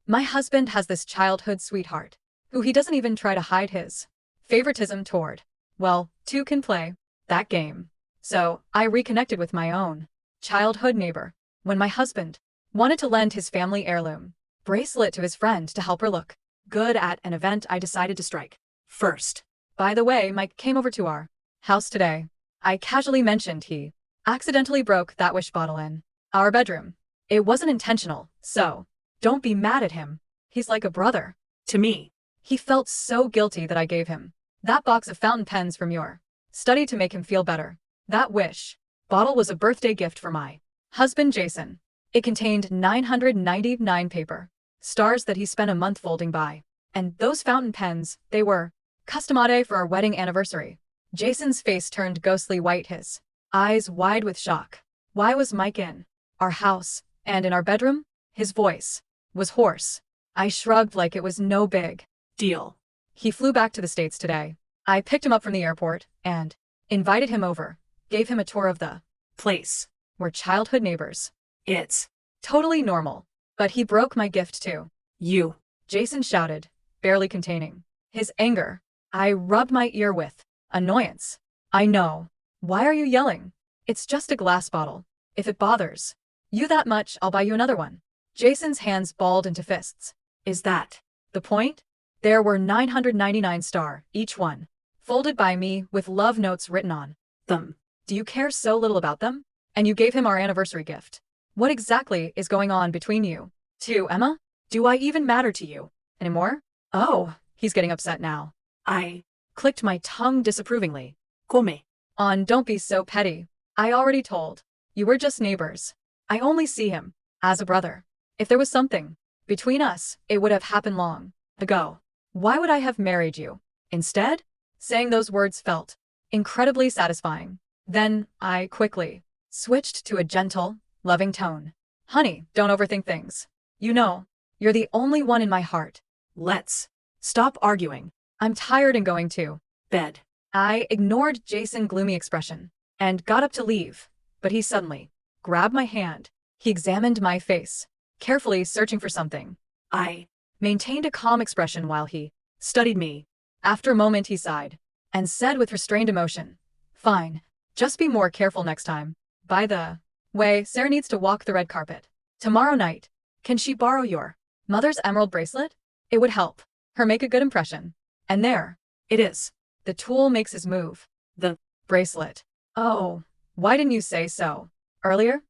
My husband has this childhood sweetheart, who he doesn't even try to hide his favoritism toward. Well, two can play that game. So, I reconnected with my own childhood neighbor when my husband wanted to lend his family heirloom bracelet to his friend to help her look good at an event. I decided to strike first. By the way, Mike came over to our house today. I casually mentioned he accidentally broke that wish bottle in our bedroom. It wasn't intentional, so don't be mad at him. He's like a brother to me. He felt so guilty that I gave him that box of fountain pens from your study to make him feel better. That wish bottle was a birthday gift for my husband Jason. It contained 999 paper stars that he spent a month folding by. And those fountain pens, they were custom-made for our wedding anniversary. Jason's face turned ghostly white, his eyes wide with shock. Why was Mike in our house and in our bedroom? His voice was hoarse. I shrugged like it was no big deal. He flew back to the States today. I picked him up from the airport and invited him over, gave him a tour of the place. We're childhood neighbors. It's totally normal. But he broke my gift too. You, Jason shouted, barely containing his anger. I rubbed my ear with annoyance. I know. Why are you yelling? It's just a glass bottle. If it bothers you that much, I'll buy you another one. Jason's hands balled into fists. Is that the point? There were 999 star, each one, folded by me with love notes written on them. Do you care so little about them? And you gave him our anniversary gift. What exactly is going on between you two, Emma? Do I even matter to you anymore? Oh, he's getting upset now. I clicked my tongue disapprovingly. Come on, don't be so petty. I already told you we're just neighbors. I only see him as a brother. If there was something between us, it would have happened long ago. Why would I have married you instead? Saying those words felt incredibly satisfying. Then I quickly switched to a gentle, loving tone. Honey, don't overthink things. You know, you're the only one in my heart. Let's stop arguing. I'm tired and going to bed. I ignored Jason's gloomy expression and got up to leave, but he suddenly grabbed my hand. He examined my face, carefully searching for something. I maintained a calm expression while he studied me. After a moment, he sighed and said with restrained emotion, "Fine, just be more careful next time. By the way, Sarah needs to walk the red carpet tomorrow night. Can she borrow your mother's emerald bracelet? It would help her make a good impression." And there it is. The tool makes his move. The bracelet. Oh, why didn't you say so earlier?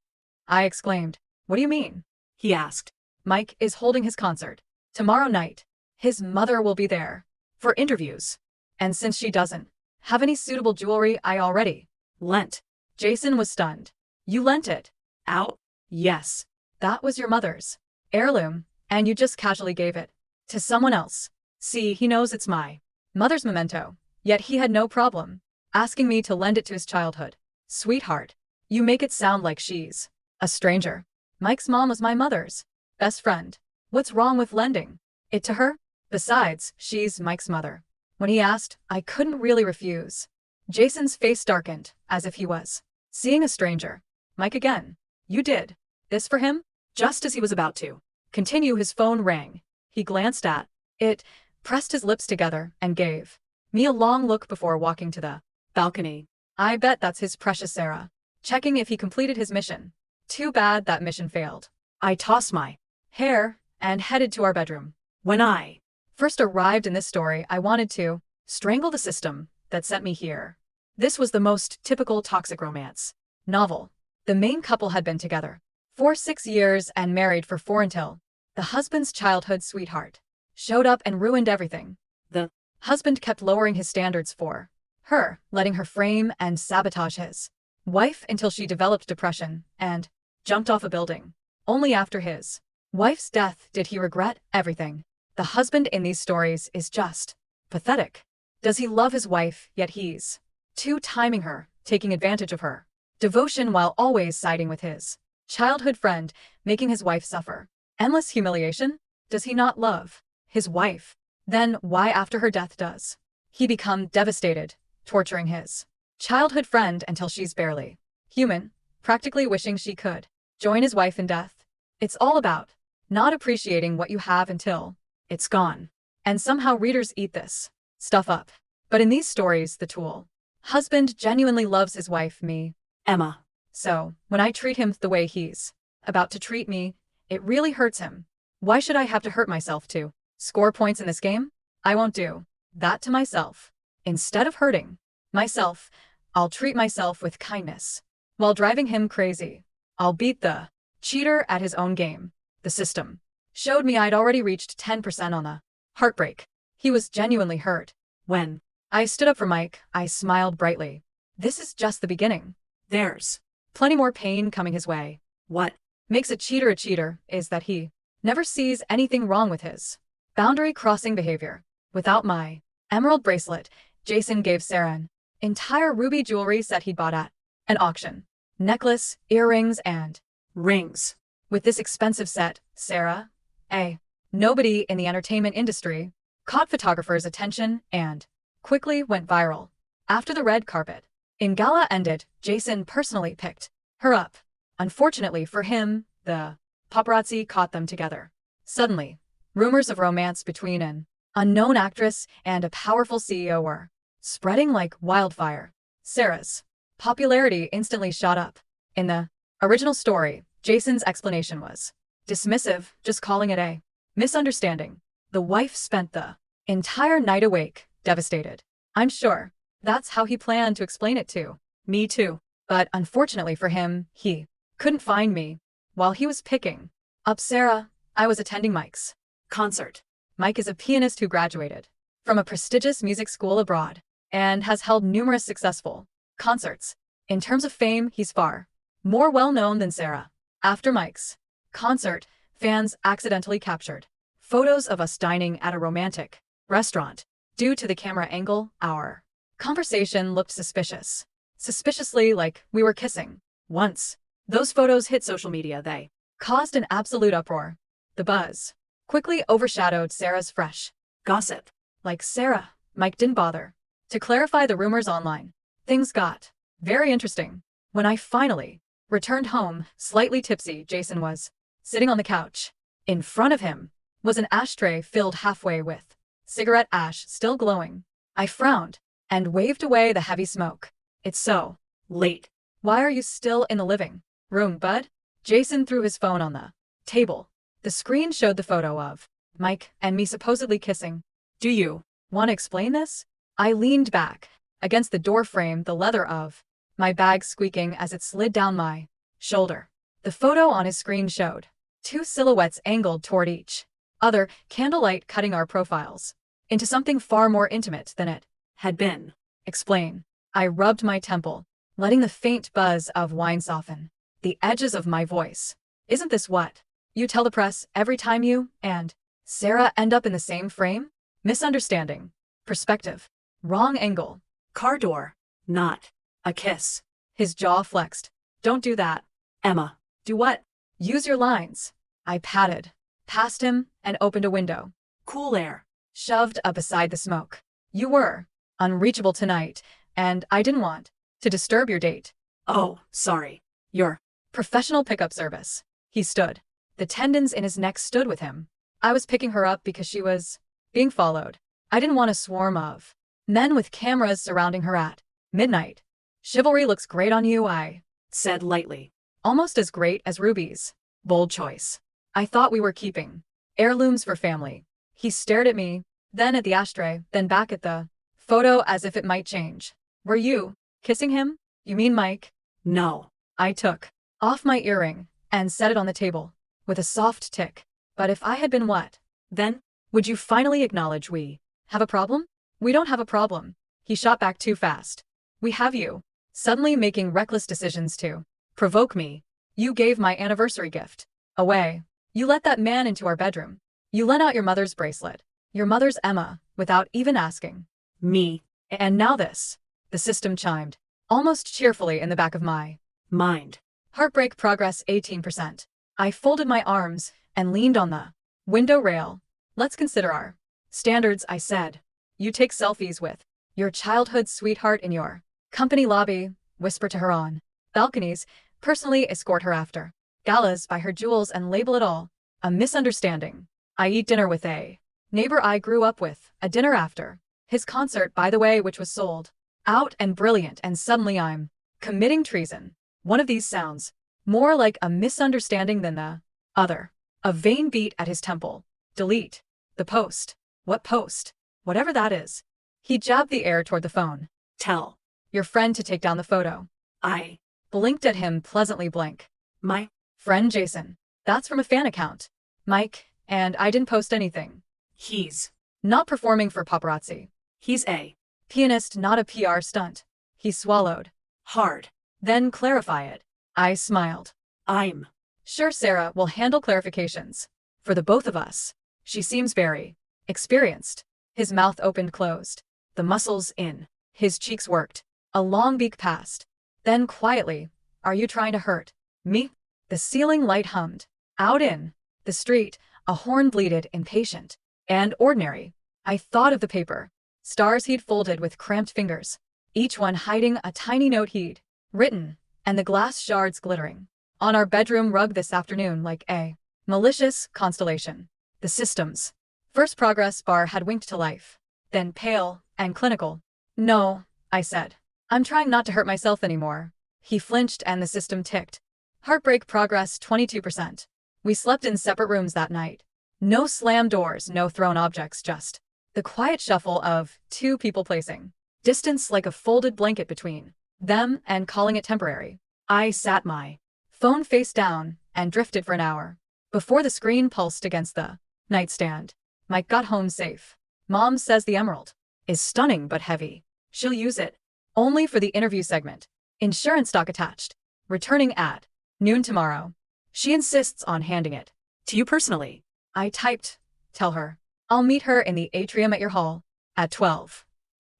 I exclaimed. What do you mean? He asked. Mike is holding his concert tomorrow night. His mother will be there for interviews. And since she doesn't have any suitable jewelry, I already lent. Jason was stunned. You lent it? Out? Yes. That was your mother's heirloom, and you just casually gave it to someone else. See, he knows it's my mother's memento, yet he had no problem asking me to lend it to his childhood sweetheart. You make it sound like she's a stranger. Mike's mom was my mother's best friend. What's wrong with lending it to her? Besides, she's Mike's mother. When he asked, I couldn't really refuse. Jason's face darkened, as if he was seeing a stranger. Mike again. You did this for him? Just as he was about to continue, his phone rang. He glanced at it, pressed his lips together, and gave me a long look before walking to the balcony. I bet that's his precious Sarah, checking if he completed his mission. Too bad that mission failed. I tossed my hair and headed to our bedroom. When I first arrived in this story, I wanted to strangle the system that sent me here. This was the most typical toxic romance novel. The main couple had been together for 6 years and married for 4 until the husband's childhood sweetheart showed up and ruined everything. The husband kept lowering his standards for her, letting her frame and sabotage his wife until she developed depression and jumped off a building. Only after his wife's death did he regret everything. The husband in these stories is just pathetic. Does he love his wife, yet he's two-timing her, taking advantage of her devotion while always siding with his childhood friend, making his wife suffer endless humiliation? Does he not love his wife? Then why after her death does he become devastated, torturing his childhood friend until she's barely human, practically wishing she could join his wife in death? It's all about not appreciating what you have until it's gone. And somehow readers eat this stuff up. But in these stories, the tool husband genuinely loves his wife, me, Emma. So, when I treat him the way he's about to treat me, it really hurts him. Why should I have to hurt myself to score points in this game? I won't do that to myself. Instead of hurting myself, I'll treat myself with kindness. While driving him crazy, I'll beat the cheater at his own game. The system showed me I'd already reached 10% on the heartbreak. He was genuinely hurt. When I stood up for Mike, I smiled brightly. This is just the beginning. There's plenty more pain coming his way. What makes a cheater is that he never sees anything wrong with his boundary-crossing behavior. Without my emerald bracelet, Jason gave Sarah an entire ruby jewelry set he'd bought at an auction. Necklace, earrings, and rings. With this expensive set, Sarah, a nobody in the entertainment industry, caught photographers' attention and quickly went viral. After the red carpet in gala ended, Jason personally picked her up. Unfortunately for him, the paparazzi caught them together. Suddenly, rumors of romance between an unknown actress and a powerful CEO were spreading like wildfire. Sarah's popularity instantly shot up. In the original story, Jason's explanation was dismissive, just calling it a misunderstanding. The wife spent the entire night awake, devastated. I'm sure that's how he planned to explain it to me too. But unfortunately for him, he couldn't find me. While he was picking up Sarah, I was attending Mike's concert. Mike is a pianist who graduated from a prestigious music school abroad and has held numerous successful concerts. In terms of fame, he's far more well-known than Sarah. After Mike's concert, fans accidentally captured photos of us dining at a romantic restaurant. Due to the camera angle, our conversation looked suspiciously like we were kissing. Once those photos hit social media, they caused an absolute uproar. The buzz quickly overshadowed Sarah's fresh gossip. Like Sarah, Mike didn't bother to clarify the rumors online. Things got very interesting. When I finally returned home, slightly tipsy, Jason was sitting on the couch. In front of him was an ashtray filled halfway with cigarette ash still glowing. I frowned and waved away the heavy smoke. It's so late. Why are you still in the living room, bud? Jason threw his phone on the table. The screen showed the photo of Mike and me supposedly kissing. Do you want to explain this? I leaned back against the door frame, the leather of my bag squeaking as it slid down my shoulder. The photo on his screen showed two silhouettes angled toward each other, candlelight cutting our profiles into something far more intimate than it had been. Explain. I rubbed my temple, letting the faint buzz of wine soften the edges of my voice. Isn't this what you tell the press every time you and Sarah end up in the same frame? Misunderstanding. Perspective. Wrong angle. Car door. Not a kiss. His jaw flexed. Don't do that. Emma. Do what? Use your lines. I padded past him and opened a window. Cool air shoved up beside the smoke. You were unreachable tonight, and I didn't want to disturb your date. Oh, sorry. Your professional pickup service. He stood. The tendons in his neck stood with him. I was picking her up because she was being followed. I didn't want a swarm of men with cameras surrounding her at midnight. Chivalry looks great on you, I said lightly. Almost as great as rubies. Bold choice. I thought we were keeping heirlooms for family. He stared at me, then at the ashtray, then back at the photo as if it might change. Were you kissing him? You mean Mike? No. I took off my earring and set it on the table with a soft tick. But if I had been what? Then? Would you finally acknowledge we have a problem? We don't have a problem. He shot back too fast. We have you. Suddenly making reckless decisions to provoke me. You gave my anniversary gift away. You let that man into our bedroom. You lent out your mother's bracelet. Your mother's Emma, without even asking me. And now this. The system chimed, almost cheerfully in the back of my mind. Heartbreak progress 18%. I folded my arms and leaned on the window rail. Let's consider our standards, I said. You take selfies with your childhood sweetheart in your company lobby, whisper to her on balconies, personally escort her after galas, buy her jewels and label it all A misunderstanding. I eat dinner with a neighbor I grew up with, a dinner after his concert, by the way, which was sold out and brilliant, and suddenly I'm committing treason. One of these sounds more like a misunderstanding than the other. A vain beat at his temple. Delete. The post. What post? Whatever that is. He jabbed the air toward the phone. Tell your friend to take down the photo. I blinked at him, pleasantly blank. My friend Jason. That's from a fan account. Mike, and I didn't post anything. He's not performing for paparazzi. He's a pianist, not a PR stunt. He swallowed hard. Then clarify it. I smiled. I'm sure Sarah will handle clarifications. For the both of us. She seems very experienced. His mouth opened closed. The muscles in his cheeks worked. A long beak passed. Then quietly, are you trying to hurt me? The ceiling light hummed. Out in the street, a horn bleated, impatient and ordinary. I thought of the paper stars he'd folded with cramped fingers, each one hiding a tiny note he'd written, and the glass shards glittering on our bedroom rug this afternoon like a malicious constellation. The system's first progress bar had winked to life, then pale and clinical. No, I said. I'm trying not to hurt myself anymore. He flinched and the system ticked. Heartbreak progress 22%. We slept in separate rooms that night. No slammed doors, no thrown objects, just the quiet shuffle of two people placing distance like a folded blanket between them and calling it temporary. I sat my phone face down and drifted for an hour before the screen pulsed against the nightstand. Mike got home safe. Mom says the emerald is stunning but heavy. She'll use it only for the interview segment. Insurance stock attached. Returning at noon tomorrow. She insists on handing it to you personally. I typed, tell her. I'll meet her in the atrium at your hall at 12.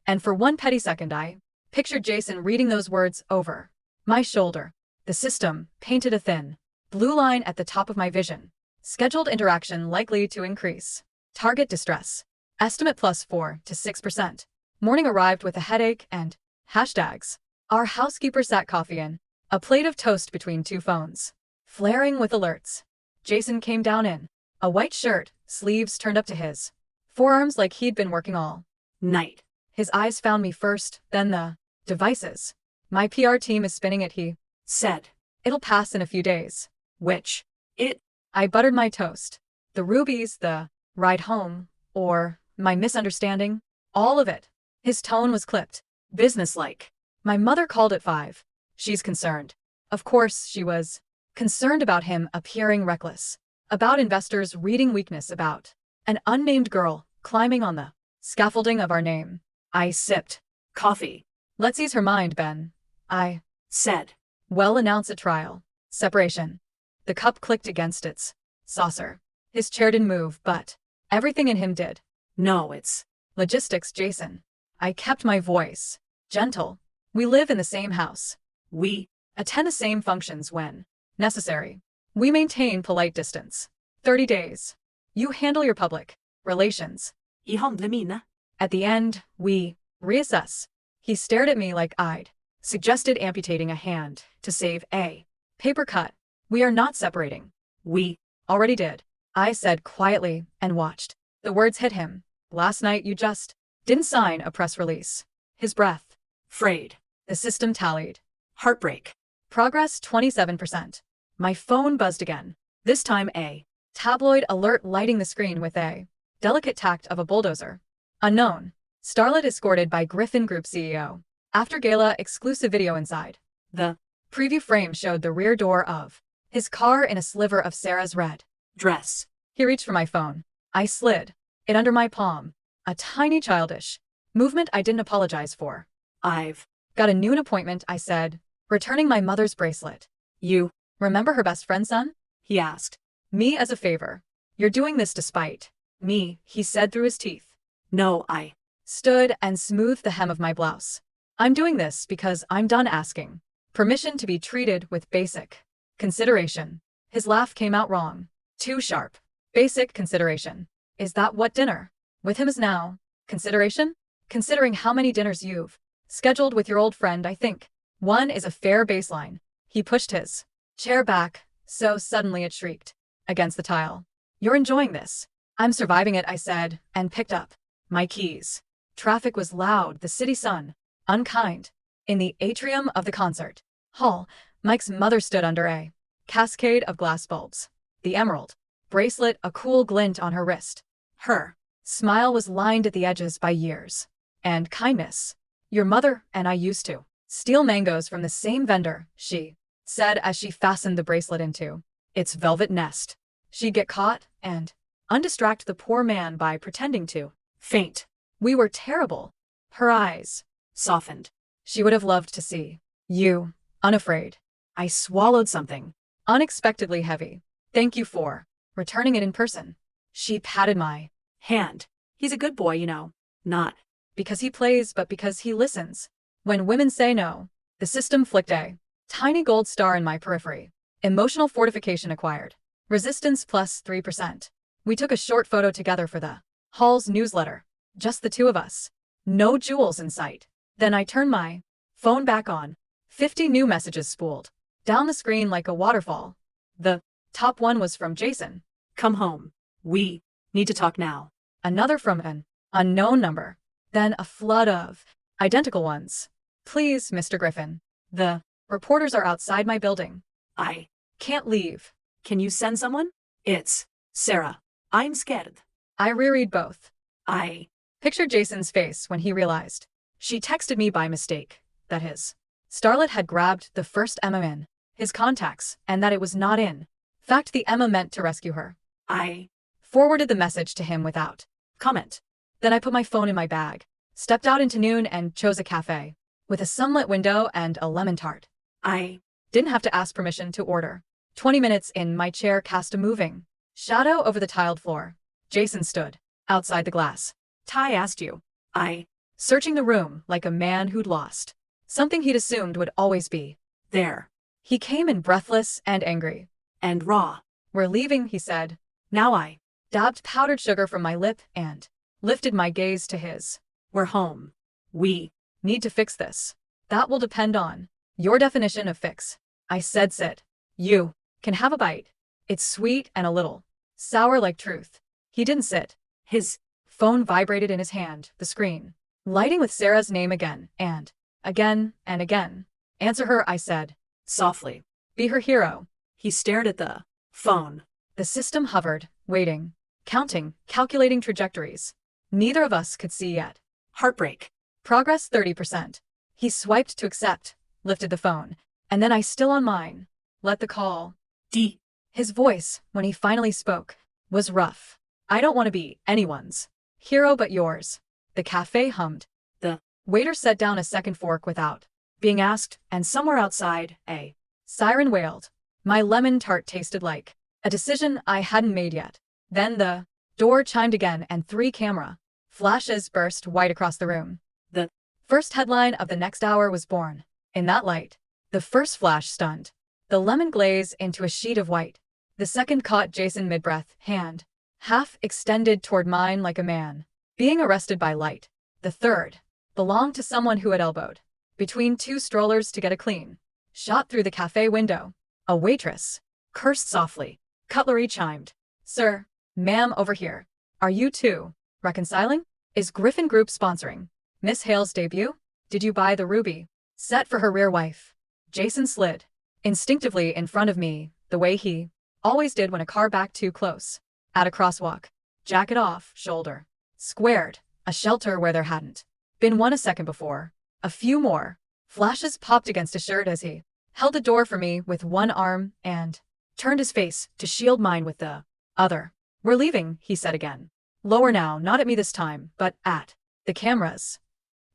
And for one petty second I pictured Jason reading those words over my shoulder. The system painted a thin blue line at the top of my vision. Scheduled interaction likely to increase. Target distress. Estimate plus 4 to 6%. Morning arrived with a headache and hashtags. Our housekeeper sat coffee in a plate of toast between two phones, flaring with alerts. Jason came down in a white shirt, sleeves turned up to his forearms like he'd been working all night. His eyes found me first, then the devices. My PR team is spinning it, he said. It'll pass in a few days. Which? It. I buttered my toast. The rubies, the ride home, or my misunderstanding? All of it. His tone was clipped. Businesslike. My mother called at 5. She's concerned. Of course she was. Concerned about him appearing reckless. About investors reading weakness, about an unnamed girl climbing on the scaffolding of our name. I sipped coffee. Let's ease her mind, Ben. I said. Well, announce a trial. Separation. The cup clicked against its saucer. His chair didn't move, but everything in him did. No, it's logistics, Jason. I kept my voice gentle. We live in the same house. We attend the same functions when necessary. We maintain polite distance. 30 days. You handle your public relations. I handler mine. At the end, we reassess. He stared at me like I'd suggested amputating a hand to save a paper cut. We are not separating. We already did. I said quietly and watched. The words hit him. Last night you just didn't sign a press release. His breath frayed. The system tallied. Heartbreak. Progress 27%. My phone buzzed again. This time a tabloid alert lighting the screen with a delicate tact of a bulldozer. Unknown. Starlet escorted by Griffin Group CEO. After gala exclusive video inside. The preview frame showed the rear door of his car in a sliver of Sarah's red dress. He reached for my phone. I slid it under my palm. A tiny childish movement I didn't apologize for. I've got a noon appointment, I said, returning my mother's bracelet. You remember her best friend, son? He asked. Me as a favor. You're doing this despite me, he said through his teeth. No, I stood and smoothed the hem of my blouse. I'm doing this because I'm done asking permission to be treated with basic consideration. His laugh came out wrong. Too sharp. Basic consideration. Is that what dinner with him is now? Consideration? Considering how many dinners you've scheduled with your old friend, I think one is a fair baseline. He pushed his chair back, so suddenly it shrieked against the tile. You're enjoying this. I'm surviving it, I said, and picked up my keys. Traffic was loud, the city sun unkind. In the atrium of the concert hall, Mike's mother stood under a cascade of glass bulbs. The emerald bracelet a cool glint on her wrist. Her smile was lined at the edges by years and kindness. Your mother and I used to steal mangoes from the same vendor, she said as she fastened the bracelet into its velvet nest. She'd get caught and undistract the poor man by pretending to faint. We were terrible. Her eyes softened. She would have loved to see you unafraid. I swallowed something unexpectedly heavy. Thank you for returning it in person. She patted my hand. He's a good boy, you know. Not because he plays, but because he listens. When women say no, the system flicked a tiny gold star in my periphery. Emotional fortification acquired. Resistance plus 3%. We took a short photo together for the hall's newsletter. Just the two of us. No jewels in sight. Then I turned my phone back on. 50 new messages spooled down the screen like a waterfall. The top one was from Jason. Come home. We need to talk now. Another from an unknown number. Then a flood of identical ones. Please, Mr. Griffin. The reporters are outside my building. I can't leave. Can you send someone? It's Sarah. I'm scared. I reread both. I pictured Jason's face when he realized she texted me by mistake that his starlet had grabbed the first Emma in his contacts and that it was not in fact the Emma meant to rescue her. I forwarded the message to him without comment. Then I put my phone in my bag, stepped out into noon and chose a cafe with a sunlit window and a lemon tart. I didn't have to ask permission to order. 20 minutes in, my chair cast a moving shadow over the tiled floor. Jason stood outside the glass. Ty asked you. I searching the room like a man who'd lost something he'd assumed would always be there. He came in breathless and angry. And raw. We're leaving, he said. Now I dabbed powdered sugar from my lip and lifted my gaze to his. We're home. We need to fix this. That will depend on your definition of fix. I said sit. You can have a bite. It's sweet and a little sour like truth. He didn't sit. His phone vibrated in his hand, the screen lighting with Sarah's name again and again and again. Answer her, I said softly. Be her hero. He stared at the phone. The system hovered, waiting, counting, calculating trajectories. Neither of us could see yet. Heartbreak. Progress 30%. He swiped to accept, lifted the phone, and then I still on mine. Let the call. D. His voice, when he finally spoke, was rough. I don't want to be anyone's hero but yours. The cafe hummed. The waiter set down a second fork without being asked, and somewhere outside, a siren wailed. My lemon tart tasted like a decision I hadn't made yet. Then the door chimed again and 3 camera flashes burst white across the room. The first headline of the next hour was born. In that light, the first flash stunned the lemon glaze into a sheet of white. The second caught Jason mid-breath, hand half extended toward mine like a man being arrested by light. The third belonged to someone who had elbowed between 2 strollers to get a clean shot through the cafe window. A waitress cursed softly. Cutlery chimed. Sir, ma'am, over here. Are you two reconciling? Is Griffin Group sponsoring Miss Hale's debut? Did you buy the ruby set for her rear wife? Jason slid instinctively in front of me, the way he always did when a car backed too close. At a crosswalk. Jacket off, shoulder squared, a shelter where there hadn't been one a second before. A few more flashes popped against his shirt as he held the door for me with one arm and turned his face to shield mine with the other. We're leaving, he said again. Lower now, not at me this time, but at the cameras.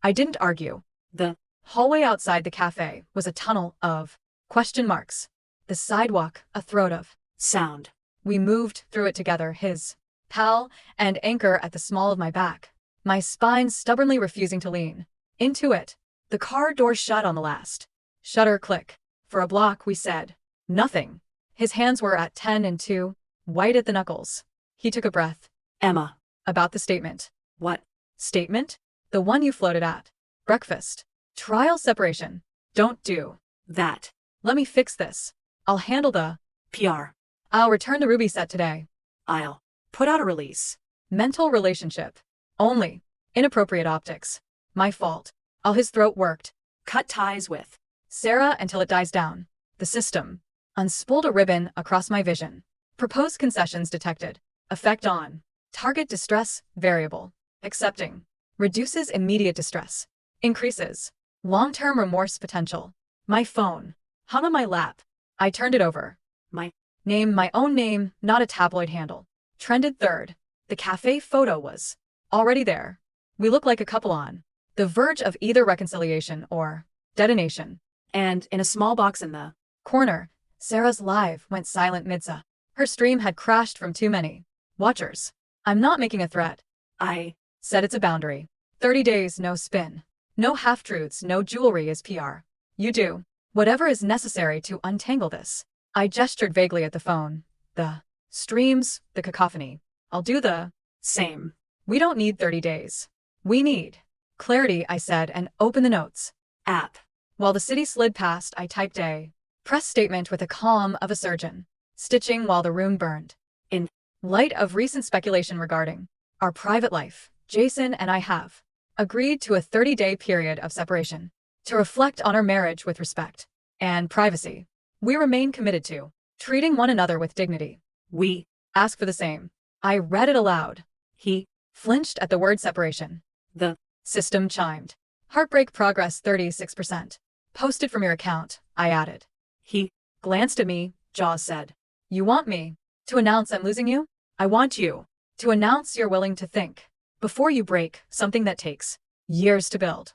I didn't argue. The hallway outside the cafe was a tunnel of question marks. The sidewalk, a throat of sound. We moved through it together, his pal and anchor at the small of my back, my spine stubbornly refusing to lean into it. The car door shut on the last shutter click. For a block we said nothing. His hands were at 10 and 2, white at the knuckles. He took a breath. Emma. About the statement. What statement? The one you floated at breakfast. Trial separation. Don't do that. Let me fix this. I'll handle the PR. I'll return the ruby set today. I'll put out a release. Mental relationship. Only. Inappropriate optics. My fault. All his throat worked. Cut ties with Sarah until it dies down. The system. Unspooled a ribbon across my vision. Proposed concessions detected. Effect on. Target distress, variable. Accepting. Reduces immediate distress. Increases. Long-term remorse potential. My phone. Hung on my lap. I turned it over. My Name, my own name, not a tabloid handle. Trended third. The cafe photo was already there. We look like a couple on the verge of either reconciliation or detonation. and in a small box in the Corner. Sarah's live went silent midsa. Her stream had crashed from too many watchers. I'm not making a threat. I Said it's a boundary. 30 days, no spin. No half-truths, no jewelry is PR. You do whatever is necessary to untangle this. I gestured vaguely at the phone. The streams, the cacophony. I'll do the same. We don't need 30 days. We need clarity, I said, and open the notes App. While the city slid past, I typed a press statement with the calm of a surgeon, stitching while the room burned. In light of recent speculation regarding our private life, Jason and I have agreed to a 30-day period of separation to reflect on our marriage with respect and privacy. We remain committed to treating one another with dignity. We Ask for the same. I read it aloud. he Flinched at the word separation. the System chimed. Heartbreak progress 36%. Posted from your account, I added. he Glanced at me, jaws said. You want me to announce I'm losing you? I want you to announce you're willing to think before you break something that takes years to build.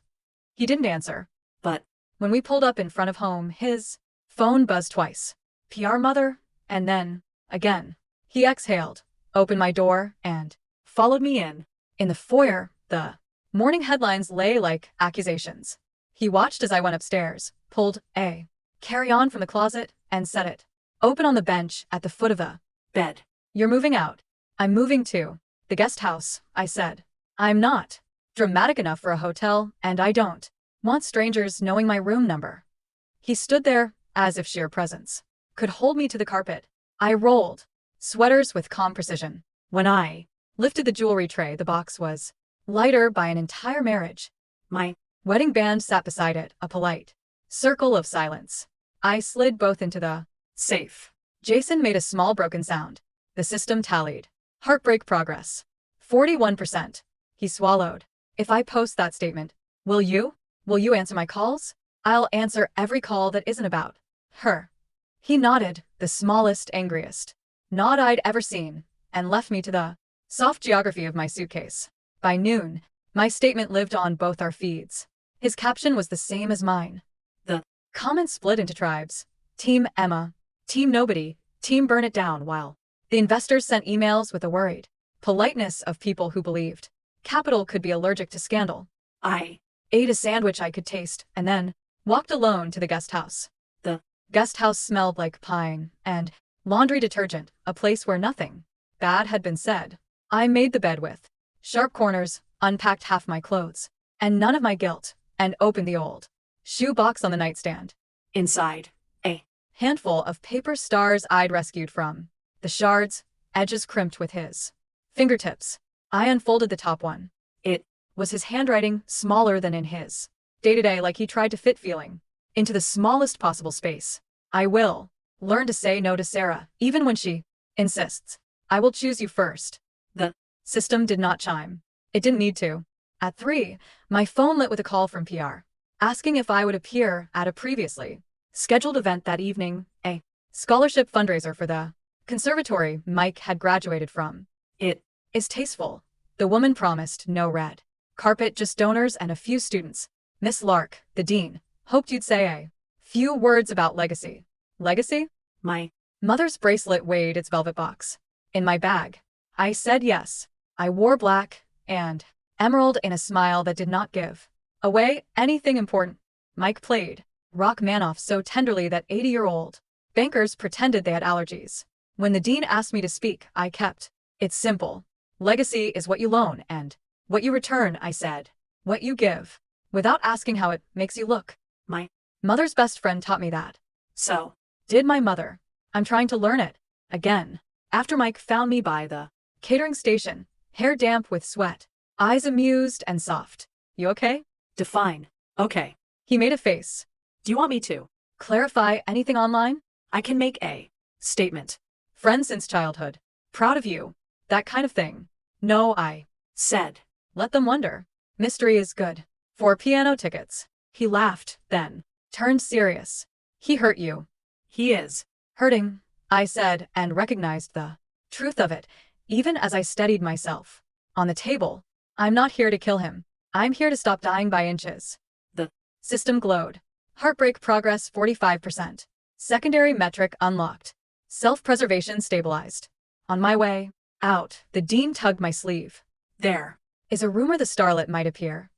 He didn't answer. but When we pulled up in front of home, his phone buzzed twice. PR mother, and then, again. He exhaled, opened my door, and followed me in. In the foyer, the morning headlines lay like accusations. He watched as I went upstairs, pulled a carry-on from the closet, and set it open on the bench at the foot of the bed. You're moving out. I'm moving to the guest house, I said. I'm not dramatic enough for a hotel, and I don't want strangers knowing my room number. He stood there, as if sheer presence could hold me to the carpet. I rolled sweaters with calm precision. When I lifted the jewelry tray, the box was lighter by an entire marriage. My Wedding band sat beside it, a polite circle of silence. I slid both into the safe. Jason made a small broken sound. The system tallied. Heartbreak progress. 41%. He swallowed. If I post that statement, will you? Will you answer my calls? I'll answer every call that isn't about her. He nodded, the smallest, angriest nod I'd ever seen, and left me to the soft geography of my suitcase. By noon, my statement lived on both our feeds. His caption was the same as mine. The comments split into tribes. Team Emma, Team Nobody, Team Burn It Down, while the investors sent emails with a worried politeness of people who believed capital could be allergic to scandal. I Ate a sandwich I could taste, and then walked alone to the guest house. The guest house smelled like pine and laundry detergent, a place where nothing bad had been said. I made the bed with sharp corners, unpacked half my clothes, and none of my guilt, and opened the old shoe box on the nightstand. inside a Handful of paper stars I'd rescued from the shards, edges crimped with his fingertips. I unfolded the top one. It was his handwriting, smaller than in his day-to-day, like he tried to fit feeling into the smallest possible space. I will learn to say no to Sarah, even when she insists. I will choose you first. The system did not chime. It didn't need to. At 3, my phone lit with a call from PR, asking if I would appear at a previously scheduled event that evening, a scholarship fundraiser for the conservatory Mike had graduated from. It is tasteful. The woman promised no red carpet, just donors and a few students. Miss Lark, the dean, hoped you'd say a few words about legacy. Legacy? my Mother's bracelet weighed its velvet box in my bag. I said yes. I wore black and emerald in a smile that did not give away anything important. Mike played Rachmaninoff so tenderly that 80-year-old bankers pretended they had allergies. When the dean asked me to speak, I kept it simple. Legacy is what you loan and what you return, I said. What you give, without asking how it makes you look. my Mother's best friend taught me that. so Did my mother. I'm trying to learn it. Again. After Mike found me by the catering station, hair damp with sweat, eyes amused and soft. You okay? define. Okay. He made a face. Do you want me to Clarify anything online? I can make a statement. Friends since childhood. Proud of you. That kind of thing. No, I Said. let them wonder. Mystery is good. 4 piano tickets. He laughed, then turned serious. He hurt you. He is. Hurting, I said, and recognized the truth of it, even as I steadied myself. On the table. I'm not here to kill him. I'm here to stop dying by inches. The system glowed. Heartbreak progress 45%. Secondary metric unlocked. Self-preservation stabilized. On my way out, the dean tugged my sleeve. There Is a rumor the starlet might appear.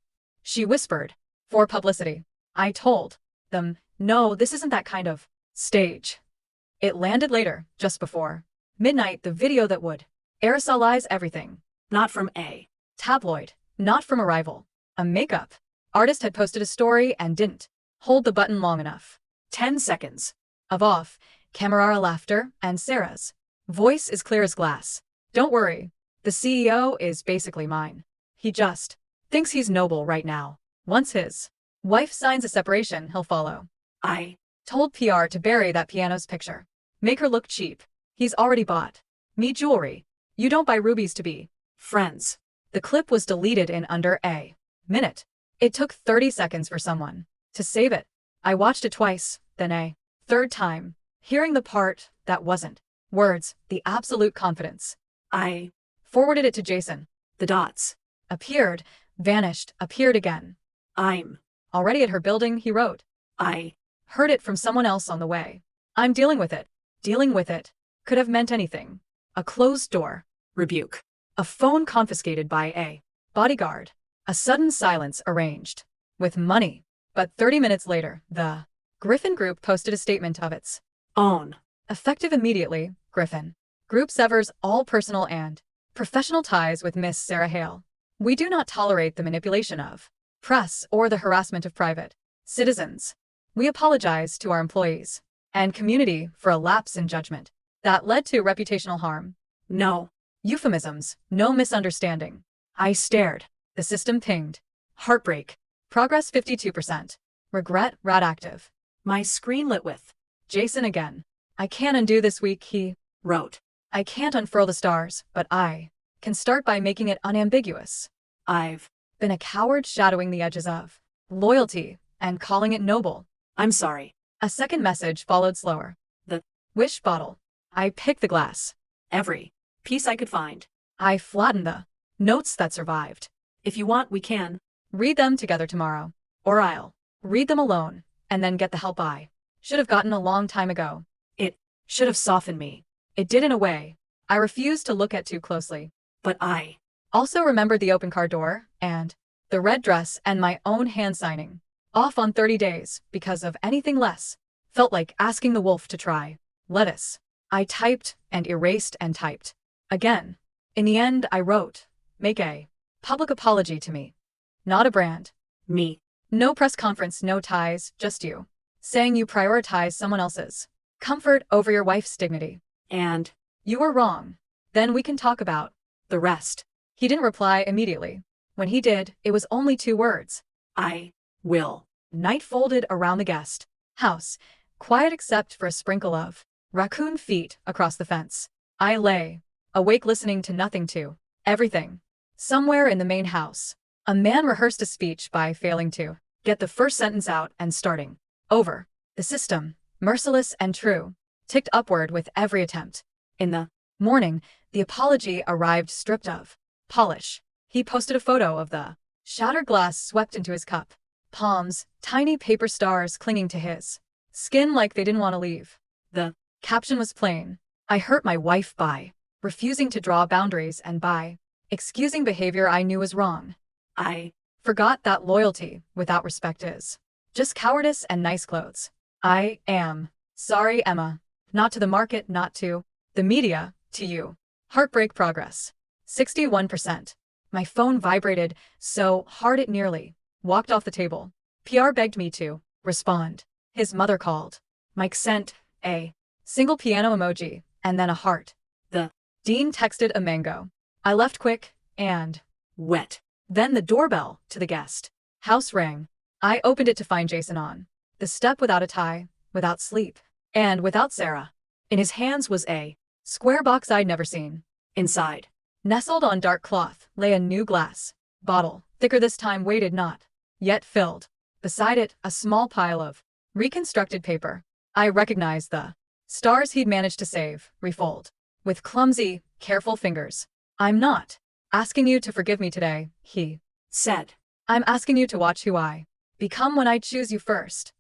She whispered. For publicity. I told them, no, this isn't that kind of stage. It landed later, just before midnight, the video that would aerosolize everything. Not from a Tabloid, not from a rival. A makeup artist had posted a story and didn't hold the button long enough. 10 seconds. Of off, camera laughter, and Sarah's voice is clear as glass. Don't worry. The CEO is basically mine. He just thinks he's noble right now. Once his wife signs a separation, he'll follow. I Told PR to bury that piano's picture. Make her look cheap. He's already bought me jewelry. You don't buy rubies to be friends. The clip was deleted in under a minute. It took 30 seconds for someone to save it. I watched it twice, then a third time, hearing the part that wasn't words, the absolute confidence. I Forwarded it to Jason. the dots. Appeared, vanished, appeared again. I'm Already at her building, he wrote. I Heard it from someone else on the way. I'm dealing with it. Dealing with it. Could have meant anything. A closed door. rebuke. A phone confiscated by a bodyguard. A sudden silence arranged. With money. But 30 minutes later, the Griffin Group posted a statement of its Own. effective immediately. Griffin Group severs all personal and professional ties with Miss Sarah Hale. We do not tolerate the manipulation of press or the harassment of private citizens. We apologize to our employees and community for a lapse in judgment that led to reputational harm. No. Euphemisms, no misunderstanding. I stared. The system pinged. Heartbreak. Progress 52%. Regret, radioactive. My screen lit with Jason again. I can't undo this week, he wrote. I can't unfurl the stars, but I can start by making it unambiguous. I've Been a coward shadowing the edges of loyalty and calling it noble. I'm sorry. A second message followed slower. The wish bottle. I picked the glass. Every piece I could find. I flattened the notes that survived. If you want, we can Read them together tomorrow. Or I'll read them alone, and then get the help I should have gotten a long time ago. It should have softened me. It did in a way I refused to look at too closely. But I Also remembered the open car door, and the red dress and my own hand signing. Off on 30 days, because of anything less. Felt like asking the wolf to try lettuce. I typed and erased and typed. Again. In the end, I wrote, make a public apology to me. Not a brand. me. No press conference, no ties, just you. Saying you prioritize someone else's comfort over your wife's dignity. And You were wrong. Then we can talk about the rest. He didn't reply immediately. When he did, it was only 2 words. I will. Night folded around the guest house, quiet except for a sprinkle of raccoon feet across the fence. I lay awake listening to nothing, to everything. Somewhere in the main house, a man rehearsed a speech by failing to get the first sentence out and starting over. The system, merciless and true, ticked upward with every attempt. In the morning, the apology arrived stripped of polish. He posted a photo of the shattered glass swept into his cup. Palms, tiny paper stars clinging to his skin like they didn't want to leave. The caption was plain. I hurt my wife by refusing to draw boundaries and by excusing behavior I knew was wrong. I Forgot that loyalty without respect is just cowardice and nice clothes. I am sorry, Emma. Not to the market, not to the media, to you. Heartbreak progress. 61%. My phone vibrated so hard it nearly walked off the table. PR begged me to respond. His mother called. Mike sent a single piano emoji and then a heart. The Dean texted a mango. I left quick and Wet. then the doorbell to the guest house rang. I opened it to find Jason on the step without a tie, without sleep, and without Sarah. In his hands was a square box I'd never seen. Inside. Nestled on dark cloth lay a new glass bottle, thicker this time, weighted not yet filled. Beside it, a small pile of reconstructed paper. I recognized the stars he'd managed to save, refold, with clumsy, careful fingers. I'm not asking you to forgive me today, he Said. I'm asking you to watch who I become when I choose you first.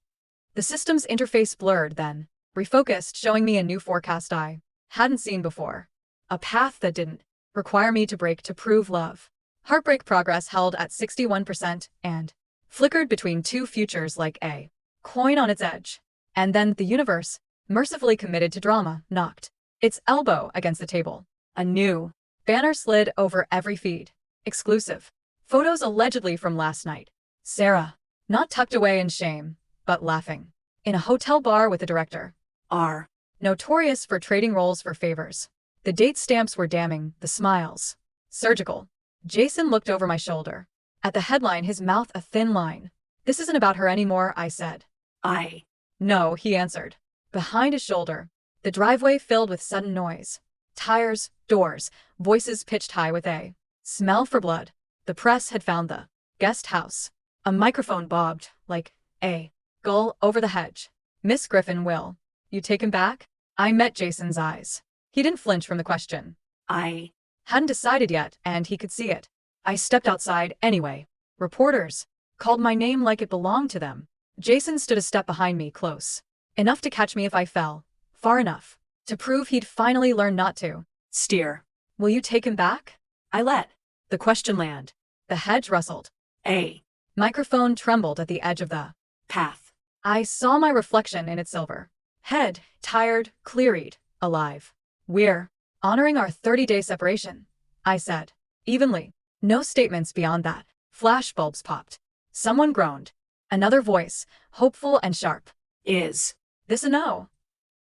The system's interface blurred, then refocused, showing me a new forecast I hadn't seen before. A path that didn't require me to break to prove love. Heartbreak progress held at 61% and flickered between two futures like a coin on its edge. And then the universe, mercifully committed to drama, knocked its elbow against the table. A new banner slid over every feed. Exclusive photos allegedly from last night. Sarah, not tucked away in shame, but laughing. In a hotel bar with the director. R. Notorious for trading roles for favors. The date stamps were damning, the smiles surgical. Jason looked over my shoulder. At the headline, his mouth a thin line. This isn't about her anymore, I said. No, he answered. Behind his shoulder, the driveway filled with sudden noise. Tires, doors, voices pitched high with a smell for blood. The press had found the guest house. A microphone bobbed, like a gull over the hedge. Miss Griffin, will you take him back? I met Jason's eyes. He didn't flinch from the question. I Hadn't decided yet, and he could see it. I stepped outside anyway. Reporters called my name like it belonged to them. Jason stood a step behind me, close enough to catch me if I fell, far enough to prove he'd finally learned not to steer. Will you take him back? I let the question land. The hedge rustled. A Microphone trembled at the edge of the path. I saw my reflection in its silver head, tired, clear-eyed, alive. We're honoring our 30-day separation, I said, evenly. No statements beyond that. Flashbulbs popped. Someone groaned. Another voice, hopeful and sharp. Is this a no?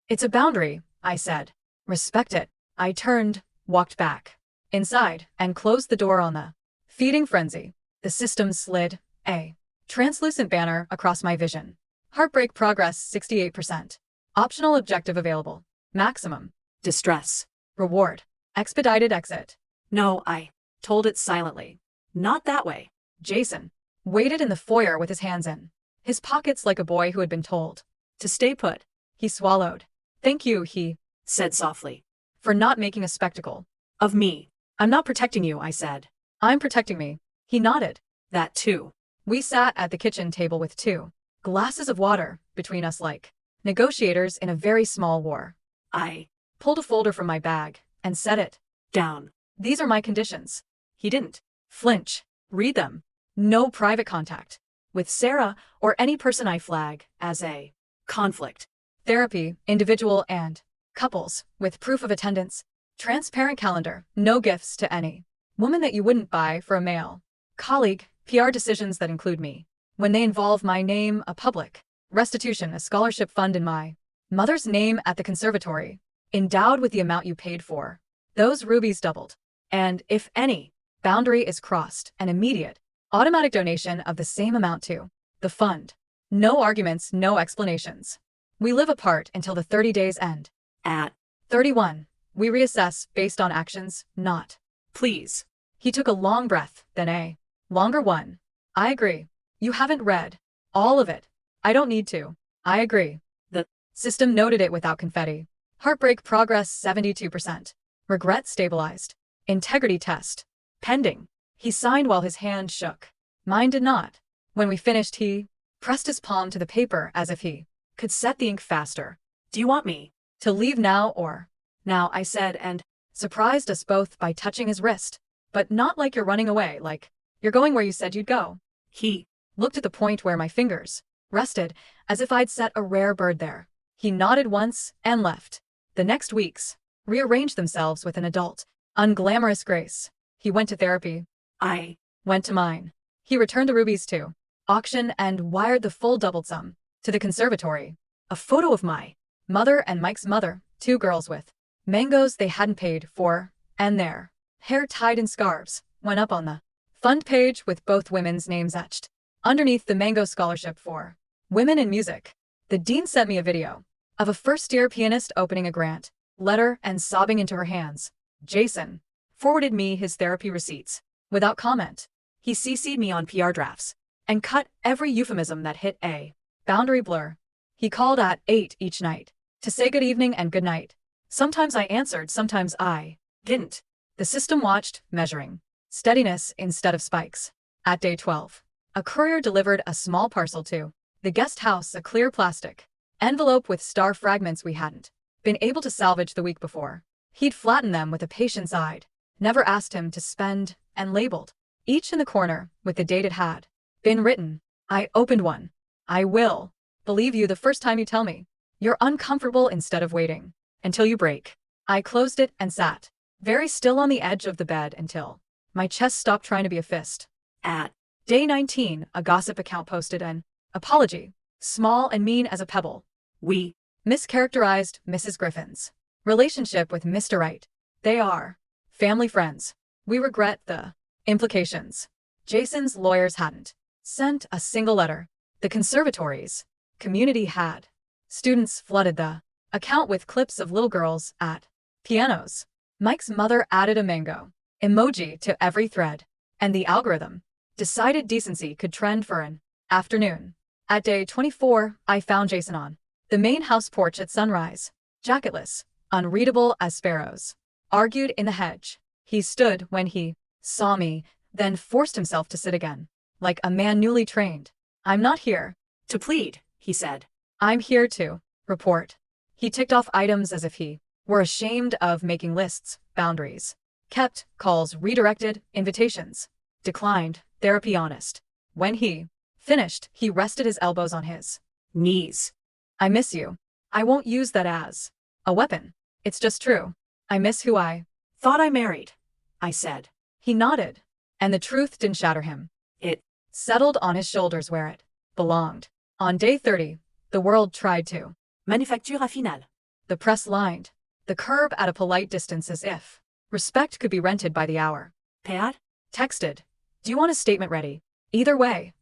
It's a boundary, I said. Respect it. I turned, walked back inside, and closed the door on the feeding frenzy. The system slid a translucent banner across my vision. Heartbreak progress 68%. Optional objective available. Maximum distress. reward. Expedited exit. No, I told it silently. Not that way. Jason waited in the foyer with his hands in his pockets like a boy who had been told to stay put. He swallowed. Thank you, he Said softly. for not making a spectacle Of me. I'm not protecting you, I said. I'm protecting me. He nodded. That too. We sat at the kitchen table with 2 glasses of water between us, like negotiators in a very small war. I Pulled a folder from my bag and set it down. These are my conditions. He didn't Flinch. Read them. No private contact with Sarah or any person I flag as a conflict. therapy, individual and couples, with proof of attendance. Transparent calendar. No gifts to any woman that you wouldn't buy for a male colleague. PR decisions that include me. When they involve my name, a public restitution, a scholarship fund in my mother's name at the conservatory, endowed with the amount you paid for. Those rubies doubled. And if any boundary is crossed, an immediate, automatic donation of the same amount to the fund. No arguments, no explanations. We live apart until the 30 days end. At 31. We reassess based on actions, not. please. He took a long breath, then a longer one. I agree. You haven't read all of it. I don't need to. I agree. The system noted it without confetti. Heartbreak progress 72%. Regret stabilized. Integrity test pending. He signed while his hand shook. Mine did not. When we finished, he pressed his palm to the paper as if he could set the ink faster. Do you want me To leave now or now? I said, and surprised us both by touching his wrist. But not like you're running away, like you're going where you said you'd go. he Looked at the point where my fingers rested, as if I'd set a rare bird there. He nodded once and left. The next weeks rearranged themselves with an adult, unglamorous grace. He went to therapy. I Went to mine. He returned the rubies to auction and wired the full doubled sum to the conservatory. A photo of my mother and Mike's mother, 2 girls with Mangoes they hadn't paid for, and their hair tied in scarves went up on the fund page with both women's names etched underneath the Mango Scholarship for Women in Music. The dean sent me a video of a first-year pianist opening a grant letter and sobbing into her hands. Jason forwarded me his therapy receipts without comment. He CC'd me on PR drafts and cut every euphemism that hit a boundary blur. He called at 8 each night to say good evening and good night. Sometimes I answered, sometimes I didn't. The system watched, measuring steadiness instead of spikes. At day 12, a courier delivered a small parcel to the guest house, a clear plastic envelope with star fragments we hadn't been able to salvage the week before. He'd flattened them with a patient's eye, never asked him to spend, and labeled each in the corner with the date it had been written. I opened one. I will believe you the first time you tell me you're uncomfortable instead of waiting until you break. I closed it and sat very still on the edge of the bed until my chest stopped trying to be a fist. At day 19, a gossip account posted an apology, small and mean as a pebble. We mischaracterized Mrs. Griffin's relationship with Mr. Wright. They are family friends. We regret the implications. Jason's lawyers hadn't sent a single letter. The conservatory's community had. Students flooded the account with clips of little girls at pianos. Mike's mother added a mango emoji to every thread, and the algorithm decided decency could trend for an afternoon. At day 24, I found Jason on the main house porch at sunrise, jacketless, unreadable as sparrows, argued in the hedge. He stood when he saw me, then forced himself to sit again, like a man newly trained. I'm not here to plead, he said. I'm here to report. He ticked off items as if he were ashamed of making lists, boundaries, kept, calls redirected, invitations, declined, therapy honest. When he finished, he rested his elbows on his knees. I miss you. I won't use that as a weapon. It's just true. I miss who I thought I married, I said. He nodded, and the truth didn't shatter him. It settled on his shoulders where it belonged. On day 30, the world tried to manufacture a finale. The press lined the curb at a polite distance as if respect could be rented by the hour. Pat texted, do you want a statement ready? Either way.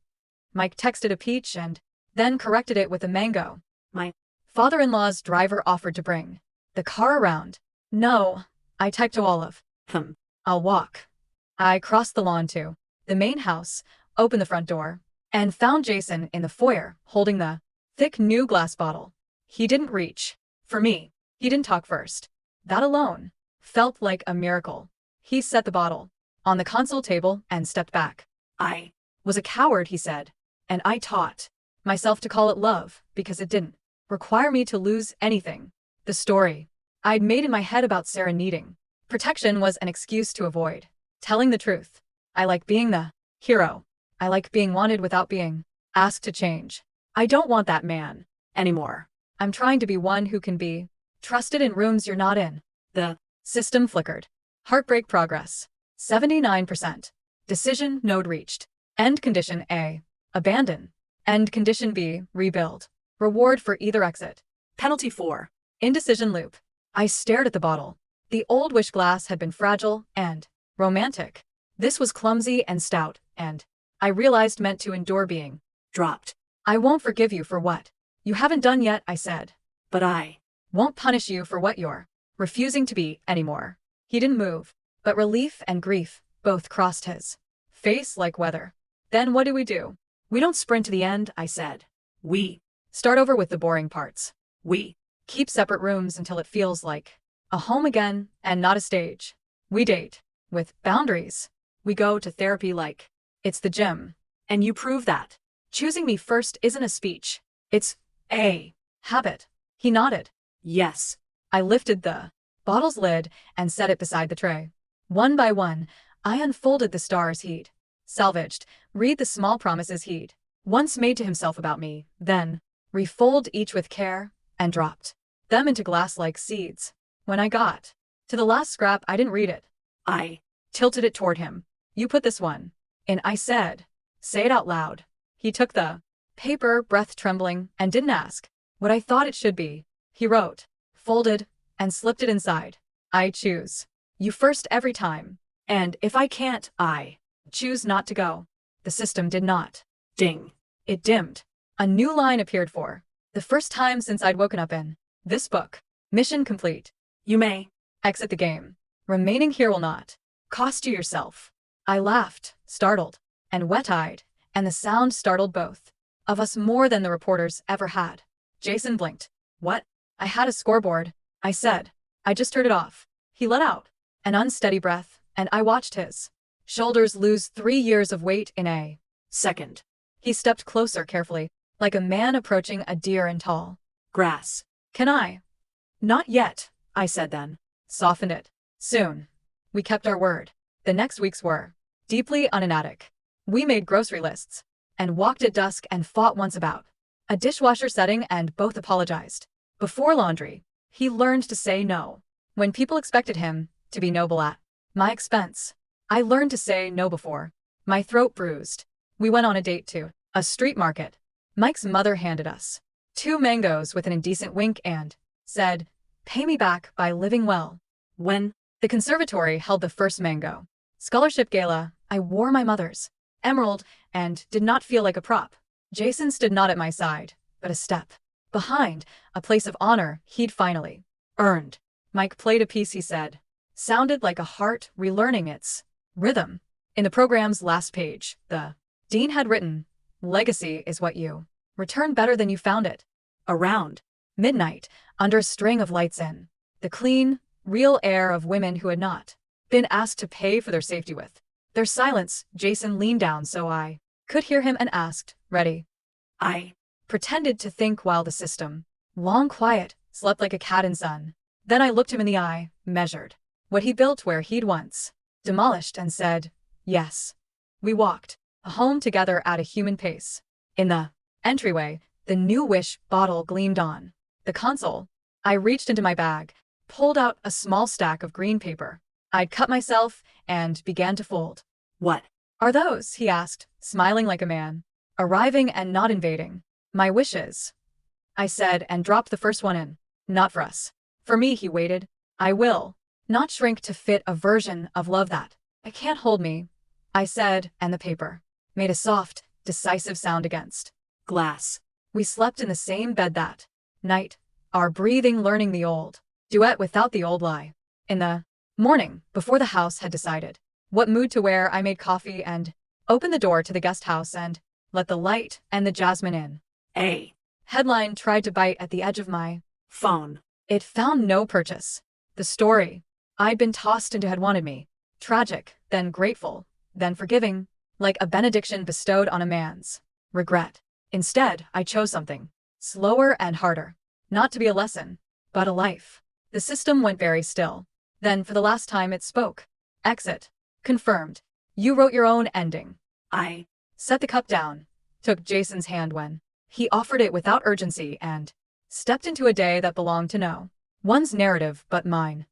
Mike texted a peach and then corrected it with a mango. My father-in-law's driver offered to bring the car around. No, I typed to Olive. I'll walk. I crossed the lawn to the main house, opened the front door, and found Jason in the foyer holding the thick new glass bottle. He didn't reach for me. He didn't talk first. That alone felt like a miracle. He set the bottle on the console table and stepped back. I was a coward, he said, and I taught myself to call it love because it didn't require me to lose anything. The story I'd made in my head about Sarah needing protection was an excuse to avoid telling the truth. I like being the hero. I like being wanted without being asked to change. I don't want that man anymore. I'm trying to be one who can be trusted in rooms you're not in. The system flickered. Heartbreak progress. 79%. Decision node reached. End condition A. Abandon. End condition B. Rebuild. Reward for either exit. Penalty 4. Indecision loop. I stared at the bottle. The old wish glass had been fragile and romantic. This was clumsy and stout, and I realized meant to endure being dropped. I won't forgive you for what you haven't done yet, I said. But I won't punish you for what you're refusing to be anymore. He didn't move, but relief and grief both crossed his face like weather. Then what do? We don't sprint to the end, I said. We start over with the boring parts. We keep separate rooms until it feels like a home again and not a stage. We date with boundaries. We go to therapy like it's the gym. And you prove that choosing me first isn't a speech. It's a habit. He nodded. Yes. I lifted the bottle's lid and set it beside the tray. One by one, I unfolded the stars he'd salvaged, read the small promises he'd once made to himself about me, then refold each with care and dropped them into glass like seeds. When I got to the last scrap, I didn't read it. I tilted it toward him. You put this one in, I said. Say it out loud. He took the paper, breath trembling, and didn't ask what I thought it should be. He wrote, folded, and slipped it inside. I choose. You first every time. And if I can't, I Choose not to go. The system did not. ding. It dimmed. A new line appeared for the first time since I'd woken up in this book. Mission complete. You may Exit the game. Remaining here will not cost you yourself. I laughed, startled, and wet-eyed, and the sound startled both of us more than the reporters ever had. Jason blinked. What? I had a scoreboard, I said. I just turned it off. He let out an unsteady breath, and I watched his shoulders lose 3 years of weight in a second. He stepped closer carefully, like a man approaching a deer in tall Grass. Can I? Not yet, I said then. Softened it. Soon. We kept our word. The next weeks were deeply unanatic. We made grocery lists and walked at dusk and fought once about a dishwasher setting and both apologized. Before laundry, he learned to say no when people expected him to be noble at my expense. I learned to say no before my throat bruised. We went on a date to a street market. Mike's mother handed us 2 mangoes with an indecent wink and said, "Pay me back by living well." When The conservatory held the first mango scholarship gala, I wore my mother's emerald and did not feel like a prop. Jason stood not at my side, but a step behind, a place of honor he'd finally earned. Mike played a piece he said sounded like a heart relearning its rhythm. In the program's last page, the dean had written, "Legacy is what you return better than you found it." around Midnight, under a string of lights in the clean, real air of women who had not been asked to pay for their safety with their silence, Jason leaned down so I could hear him and asked, "Ready?" I Pretended to think while the system, long quiet, slept like a cat in sun. Then I looked him in the eye, measured what he built where he'd once demolished, and said, "Yes." We walked home together at a human pace. In the entryway, the new Wish bottle gleamed on the console. I reached into my bag, pulled out a small stack of green paper I'd cut myself, and began to fold. what? "Are those?" he asked, smiling like a man arriving and not invading my wishes. I said and dropped the first one in. "Not for us." "For me," he waited. "I will not shrink to fit a version of love that I can't hold me," I said, and the paper made a soft, decisive sound against Glass. We slept in the same bed that night, our breathing learning the old duet without the old lie. In the morning, before the house had decided what mood to wear, I made coffee and opened the door to the guest house and let the light and the jasmine in. A Headline tried to bite at the edge of my phone. It found no purchase. The story I'd been tossed into had wanted me. Tragic, then grateful, then forgiving, like a benediction bestowed on a man's regret. Instead, I chose something slower and harder. Not to be a lesson, but a life. The system went very still. Then, for the last time, it spoke. "Exit. Confirmed. You wrote your own ending." I Set the cup down, took Jason's hand when he offered it without urgency, and stepped into a day that belonged to no one's narrative but mine.